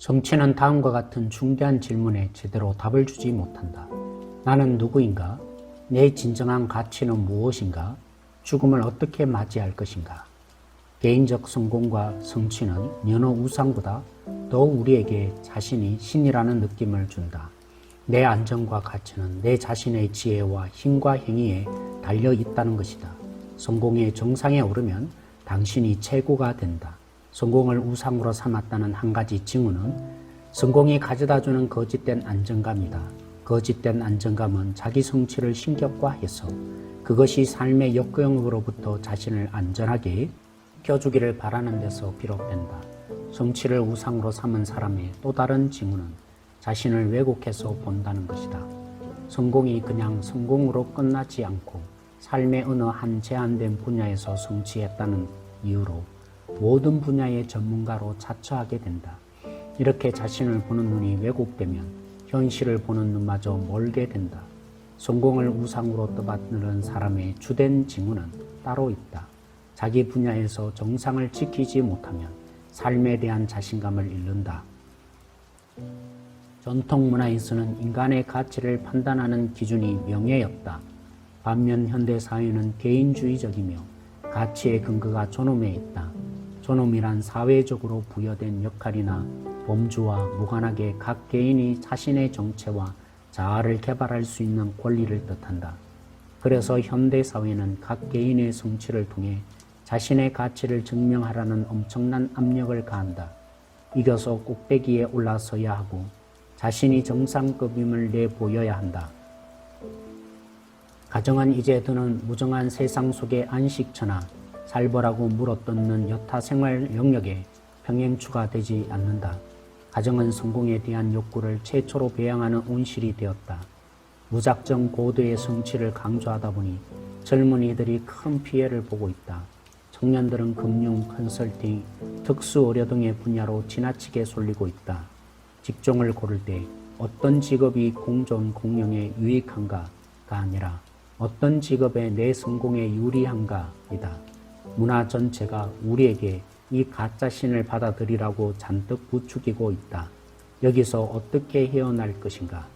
성취는 다음과 같은 중대한 질문에 제대로 답을 주지 못한다. 나는 누구인가? 내 진정한 가치는 무엇인가? 죽음을 어떻게 맞이할 것인가? 개인적 성공과 성취는 여러 우상보다 더 우리에게 자신이 신이라는 느낌을 준다. 내 안정과 가치는 내 자신의 지혜와 힘과 행위에 달려 있다는 것이다. 성공의 정상에 오르면 당신이 최고가 된다. 성공을 우상으로 삼았다는 한 가지 징후는 성공이 가져다주는 거짓된 안정감이다. 거짓된 안정감은 자기 성취를 신격화해서 그것이 삶의 역경으로부터 자신을 안전하게 지켜주기를 바라는 데서 비롯된다. 성취를 우상으로 삼은 사람의 또 다른 징후는 자신을 왜곡해서 본다는 것이다. 성공이 그냥 성공으로 끝나지 않고 삶의 어느 한 제한된 분야에서 성취했다는 이유로 모든 분야의 전문가로 자처하게 된다. 이렇게 자신을 보는 눈이 왜곡되면 현실을 보는 눈마저 멀게 된다. 성공을 우상으로 떠받드는 사람의 주된 징후는 따로 있다. 자기 분야에서 정상을 지키지 못하면 삶에 대한 자신감을 잃는다. 전통 문화에서는 인간의 가치를 판단하는 기준이 명예였다. 반면 현대사회는 개인주의적이며 가치의 근거가 존엄에 있다. 존엄이란 사회적으로 부여된 역할이나 범주와 무관하게 각 개인이 자신의 정체와 자아를 개발할 수 있는 권리를 뜻한다. 그래서 현대사회는 각 개인의 성취를 통해 자신의 가치를 증명하라는 엄청난 압력을 가한다. 이겨서 꼭대기에 올라서야 하고 자신이 정상급임을 내보여야 한다. 가정은 이제 더는 무정한 세상 속의 안식처나 살벌하고 물어뜯는 여타 생활 영역에 평행추가 되지 않는다. 가정은 성공에 대한 욕구를 최초로 배양하는 온실이 되었다. 무작정 고도의 성취를 강조하다 보니 젊은이들이 큰 피해를 보고 있다. 청년들은 금융, 컨설팅, 특수의료 등의 분야로 지나치게 쏠리고 있다. 직종을 고를 때 어떤 직업이 공존 공영에 유익한가가 아니라 어떤 직업에 내 성공에 유리한가이다. 문화 전체가 우리에게 이 가짜신을 받아들이라고 잔뜩 부추기고 있다. 여기서 어떻게 헤어날 것인가?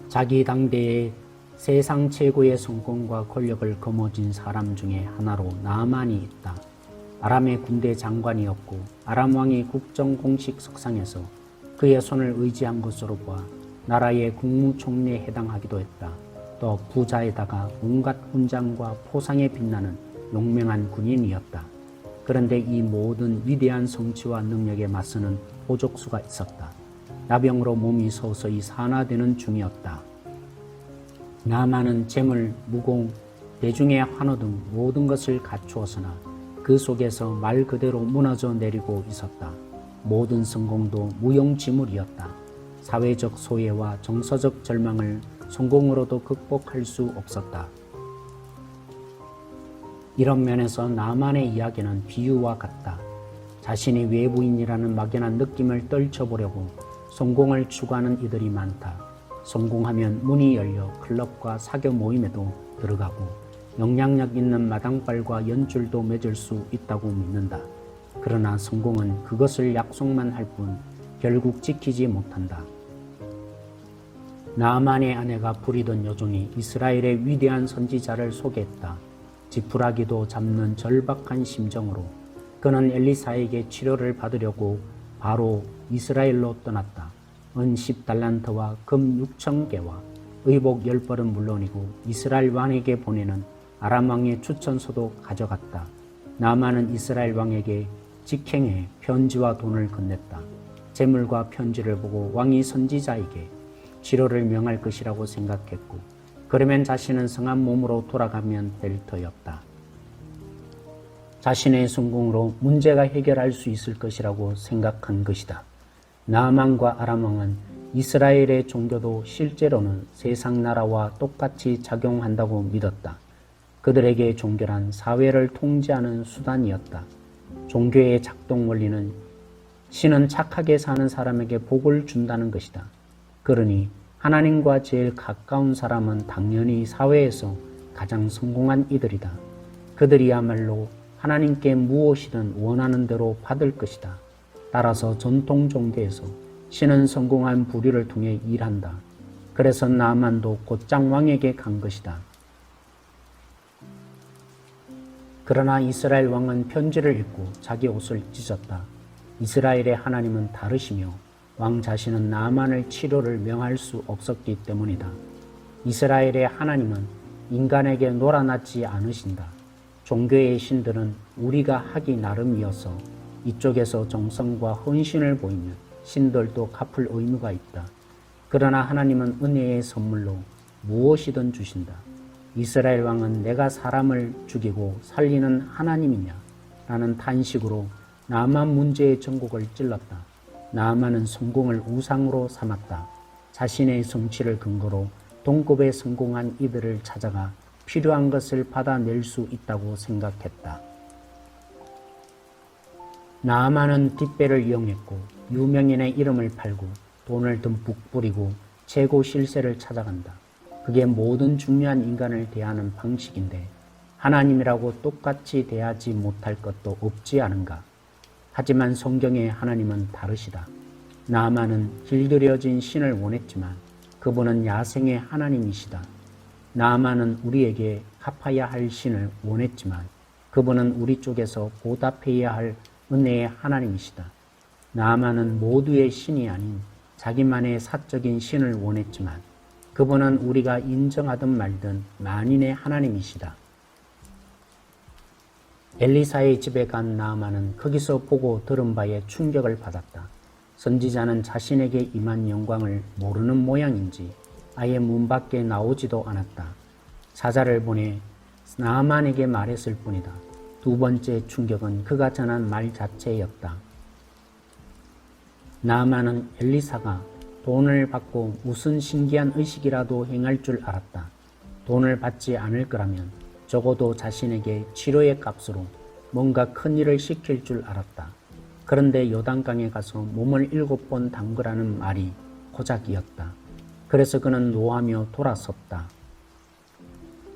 자기 당대의 세상 최고의 성공과 권력을 거머쥔 사람 중에 하나로 나아만이 있다. 아람의 군대 장관이었고 아람 왕이 국정 공식 석상에서 그의 손을 의지한 것으로 보아 나라의 국무총리에 해당하기도 했다. 또 부자에다가 온갖 훈장과 포상에 빛나는 용맹한 군인이었다. 그런데 이 모든 위대한 성취와 능력에 맞서는 호족수가 있었다. 나병으로 몸이 서서히 산화되는 중이었다. 나아만은 재물, 무공, 대중의 환호 등 모든 것을 갖추었으나 그 속에서 말 그대로 무너져 내리고 있었다. 모든 성공도 무용지물이었다. 사회적 소외와 정서적 절망을 성공으로도 극복할 수 없었다. 이런 면에서 나만의 이야기는 비유와 같다. 자신이 외부인이라는 막연한 느낌을 떨쳐보려고 성공을 추구하는 이들이 많다. 성공하면 문이 열려 클럽과 사교 모임에도 들어가고 영향력 있는 마당발과 연줄도 맺을 수 있다고 믿는다. 그러나 성공은 그것을 약속만 할 뿐 결국 지키지 못한다. 나아만의 아내가 부리던 여종이 이스라엘의 위대한 선지자를 소개했다. 지푸라기도 잡는 절박한 심정으로 그는 엘리사에게 치료를 받으려고 바로 이스라엘로 떠났다. 은 10달란트와 금 6,000개와 의복 10벌은 물론이고 이스라엘 왕에게 보내는 아람 왕의 추천서도 가져갔다. 나아만은 이스라엘 왕에게 직행해 편지와 돈을 건넸다. 재물과 편지를 보고 왕이 선지자에게 치료를 명할 것이라고 생각했고 그러면 자신은 성한 몸으로 돌아가면 될 터였다. 자신의 성공으로 문제가 해결할 수 있을 것이라고 생각한 것이다. 나아만과 아람 왕은 이스라엘의 종교도 실제로는 세상 나라와 똑같이 작용한다고 믿었다. 그들에게 종교란 사회를 통제하는 수단이었다. 종교의 작동 원리는 신은 착하게 사는 사람에게 복을 준다는 것이다. 그러니 하나님과 제일 가까운 사람은 당연히 사회에서 가장 성공한 이들이다. 그들이야말로 하나님께 무엇이든 원하는 대로 받을 것이다. 따라서 전통 종교에서 신은 성공한 부류를 통해 일한다. 그래서 나아만도 곧장 왕에게 간 것이다. 그러나 이스라엘 왕은 편지를 읽고 자기 옷을 찢었다. 이스라엘의 하나님은 다르시며 왕 자신은 나아만을 치료를 명할 수 없었기 때문이다. 이스라엘의 하나님은 인간에게 놀아나지 않으신다. 종교의 신들은 우리가 하기 나름이어서 이쪽에서 정성과 헌신을 보이면 신들도 갚을 의무가 있다. 그러나 하나님은 은혜의 선물로 무엇이든 주신다. 이스라엘 왕은 내가 사람을 죽이고 살리는 하나님이냐? 라는 탄식으로 나아만 문제의 전곡을 찔렀다. 나아만은 성공을 우상으로 삼았다. 자신의 성취를 근거로 동급에 성공한 이들을 찾아가 필요한 것을 받아낼 수 있다고 생각했다. 나아만은 뒷배를 이용했고 유명인의 이름을 팔고 돈을 듬뿍 뿌리고 최고 실세를 찾아간다. 그게 모든 중요한 인간을 대하는 방식인데 하나님이라고 똑같이 대하지 못할 것도 없지 않은가. 하지만 성경의 하나님은 다르시다. 나아만은 길들여진 신을 원했지만 그분은 야생의 하나님이시다. 나아만은 우리에게 갚아야 할 신을 원했지만 그분은 우리 쪽에서 보답해야 할 은혜의 하나님이시다. 나아만은 모두의 신이 아닌 자기만의 사적인 신을 원했지만 그분은 우리가 인정하든 말든 만인의 하나님이시다. 엘리사의 집에 간 나아만은 거기서 보고 들은 바에 충격을 받았다. 선지자는 자신에게 임한 영광을 모르는 모양인지 아예 문 밖에 나오지도 않았다. 사자를 보내 나아만에게 말했을 뿐이다. 두 번째 충격은 그가 전한 말 자체였다. 나아만은 엘리사가 돈을 받고 무슨 신기한 의식이라도 행할 줄 알았다. 돈을 받지 않을 거라면 적어도 자신에게 치료의 값으로 뭔가 큰 일을 시킬 줄 알았다. 그런데 요단강에 가서 몸을 7번 담그라는 말이 고작이었다. 그래서 그는 노하며 돌아섰다.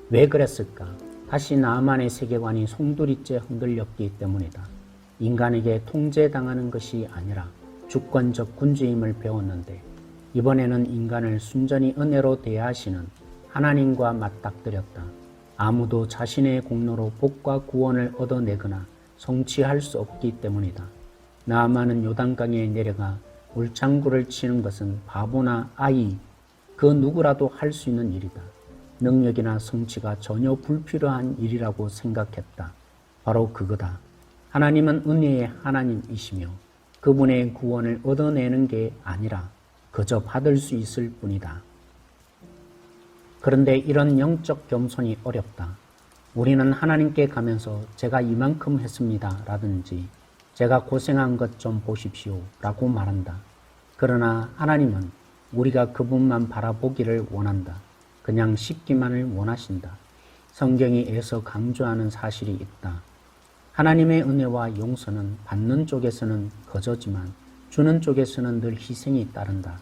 왜 그랬을까? 다시 나아만의 세계관이 송두리째 흔들렸기 때문이다. 인간에게 통제당하는 것이 아니라 주권적 군주임을 배웠는데 이번에는 인간을 순전히 은혜로 대하시는 하나님과 맞닥뜨렸다. 아무도 자신의 공로로 복과 구원을 얻어내거나 성취할 수 없기 때문이다. 나아만은 요단강에 내려가 물창구를 치는 것은 바보나 아이, 그 누구라도 할 수 있는 일이다. 능력이나 성취가 전혀 불필요한 일이라고 생각했다. 바로 그거다. 하나님은 은혜의 하나님이시며 그분의 구원을 얻어내는 게 아니라 그저 받을 수 있을 뿐이다. 그런데 이런 영적 겸손이 어렵다. 우리는 하나님께 가면서 제가 이만큼 했습니다 라든지 제가 고생한 것 좀 보십시오 라고 말한다. 그러나 하나님은 우리가 그분만 바라보기를 원한다. 그냥 씹기만을 원하신다. 성경이 애써 강조하는 사실이 있다. 하나님의 은혜와 용서는 받는 쪽에서는 거저지만 주는 쪽에서는 늘 희생이 따른다.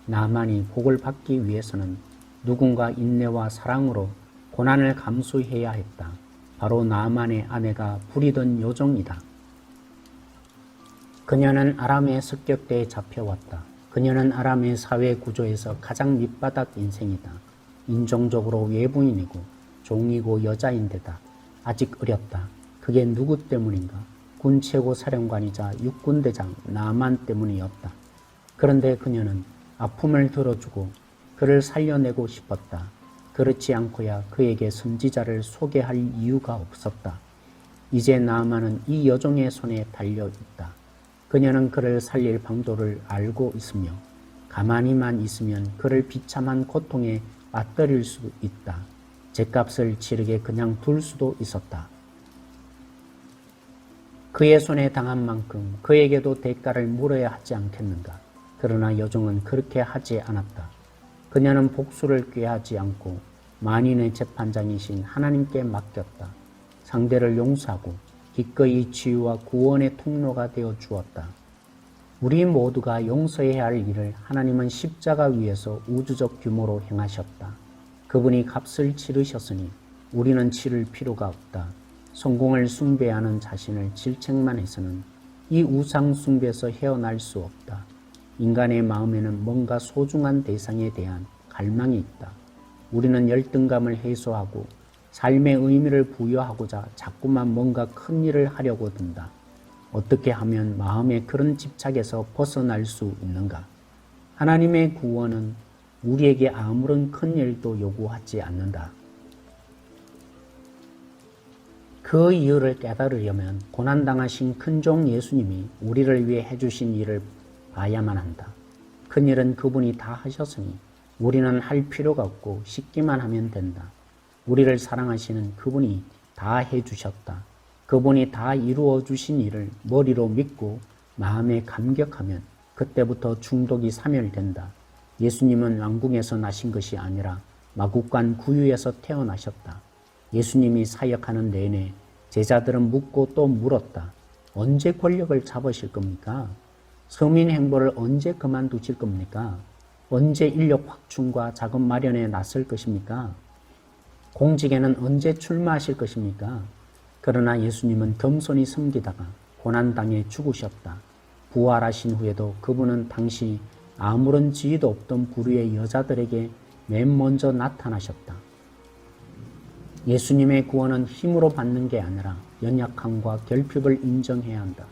나만이 복을 받기 위해서는 누군가 인내와 사랑으로 고난을 감수해야 했다. 바로 나만의 아내가 부리던 요정이다. 그녀는 아람의 습격대에 잡혀왔다. 그녀는 아람의 사회 구조에서 가장 밑바닥 인생이다. 인종적으로 외부인이고 종이고 여자인데다 아직 어렸다. 그게 누구 때문인가? 군 최고 사령관이자 육군대장 나만 때문이었다. 그런데 그녀는 아픔을 들어주고 그를 살려내고 싶었다. 그렇지 않고야 그에게 선지자를 소개할 이유가 없었다. 이제 나아만은 이 여종의 손에 달려있다. 그녀는 그를 살릴 방도를 알고 있으며 가만히만 있으면 그를 비참한 고통에 맞들일 수 있다. 죗값을 치르게 그냥 둘 수도 있었다. 그의 손에 당한 만큼 그에게도 대가를 물어야 하지 않겠는가. 그러나 여종은 그렇게 하지 않았다. 그녀는 복수를 꾀하지 않고 만인의 재판장이신 하나님께 맡겼다. 상대를 용서하고 기꺼이 치유와 구원의 통로가 되어 주었다. 우리 모두가 용서해야 할 일을 하나님은 십자가 위에서 우주적 규모로 행하셨다. 그분이 값을 치르셨으니 우리는 치를 필요가 없다. 성공을 숭배하는 자신을 질책만 해서는 이 우상 숭배에서 헤어날 수 없다. 인간의 마음에는 뭔가 소중한 대상에 대한 갈망이 있다. 우리는 열등감을 해소하고 삶의 의미를 부여하고자 자꾸만 뭔가 큰 일을 하려고 든다. 어떻게 하면 마음의 그런 집착에서 벗어날 수 있는가? 하나님의 구원은 우리에게 아무런 큰 일도 요구하지 않는다. 그 이유를 깨달으려면 고난당하신 큰종 예수님이 우리를 위해 해주신 일을 봐야만 한다. 큰 일은 그분이 다 하셨으니 우리는 할 필요가 없고 씻기만 하면 된다. 우리를 사랑하시는 그분이 다 해주셨다. 그분이 다 이루어 주신 일을 머리로 믿고 마음에 감격하면 그때부터 중독이 사멸된다. 예수님은 왕궁에서 나신 것이 아니라 마국간 구유에서 태어나셨다. 예수님이 사역하는 내내 제자들은 묻고 또 물었다. 언제 권력을 잡으실 겁니까? 서민 행보를 언제 그만두실 겁니까? 언제 인력 확충과 자금 마련에 나설 것입니까? 공직에는 언제 출마하실 것입니까? 그러나 예수님은 겸손히 섬기다가 고난당해 죽으셨다. 부활하신 후에도 그분은 당시 아무런 지위도 없던 부류의 여자들에게 맨 먼저 나타나셨다. 예수님의 구원은 힘으로 받는 게 아니라 연약함과 결핍을 인정해야 한다.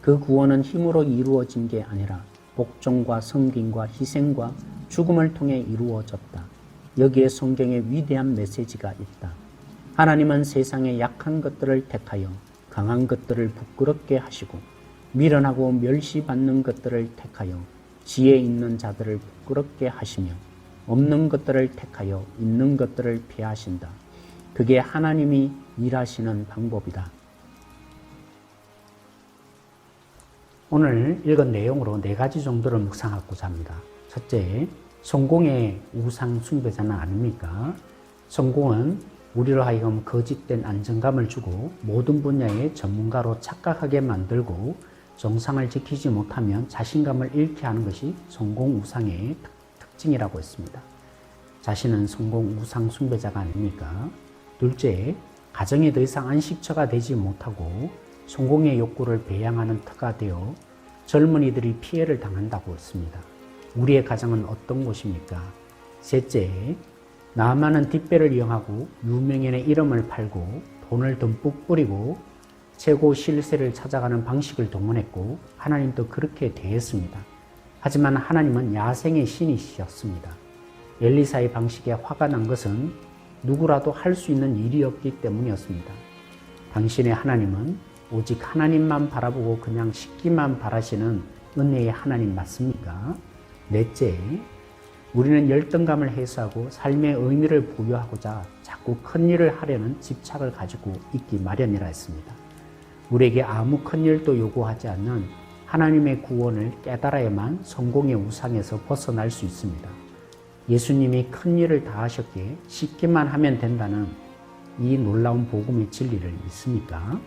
그 구원은 힘으로 이루어진 게 아니라 복종과 섬김과 희생과 죽음을 통해 이루어졌다. 여기에 성경의 위대한 메시지가 있다. 하나님은 세상의 약한 것들을 택하여 강한 것들을 부끄럽게 하시고 미련하고 멸시받는 것들을 택하여 지혜 있는 자들을 부끄럽게 하시며 없는 것들을 택하여 있는 것들을 폐하신다. 그게 하나님이 일하시는 방법이다. 오늘 읽은 내용으로 4가지 정도를 묵상하고자 합니다. 첫째, 성공의 우상 숭배자는 아닙니까? 성공은 우리로 하여금 거짓된 안정감을 주고 모든 분야의 전문가로 착각하게 만들고 정상을 지키지 못하면 자신감을 잃게 하는 것이 성공 우상의 특징이라고 했습니다. 자신은 성공 우상 숭배자가 아닙니까? 둘째, 가정이 더 이상 안식처가 되지 못하고 성공의 욕구를 배양하는 터가 되어 젊은이들이 피해를 당한다고 했습니다. 우리의 가정은 어떤 곳입니까? 셋째, 나만은 뒷배를 이용하고 유명인의 이름을 팔고 돈을 듬뿍 뿌리고 최고 실세를 찾아가는 방식을 동원했고 하나님도 그렇게 대했습니다. 하지만 하나님은 야생의 신이셨습니다. 엘리사의 방식에 화가 난 것은 누구라도 할 수 있는 일이었기 때문이었습니다. 당신의 하나님은 오직 하나님만 바라보고 그냥 씻기만 바라시는 은혜의 하나님 맞습니까? 넷째, 우리는 열등감을 해소하고 삶의 의미를 부여하고자 자꾸 큰 일을 하려는 집착을 가지고 있기 마련이라 했습니다. 우리에게 아무 큰 일도 요구하지 않는 하나님의 구원을 깨달아야만 성공의 우상에서 벗어날 수 있습니다. 예수님이 큰 일을 다 하셨기에 씻기만 하면 된다는 이 놀라운 복음의 진리를 믿습니까?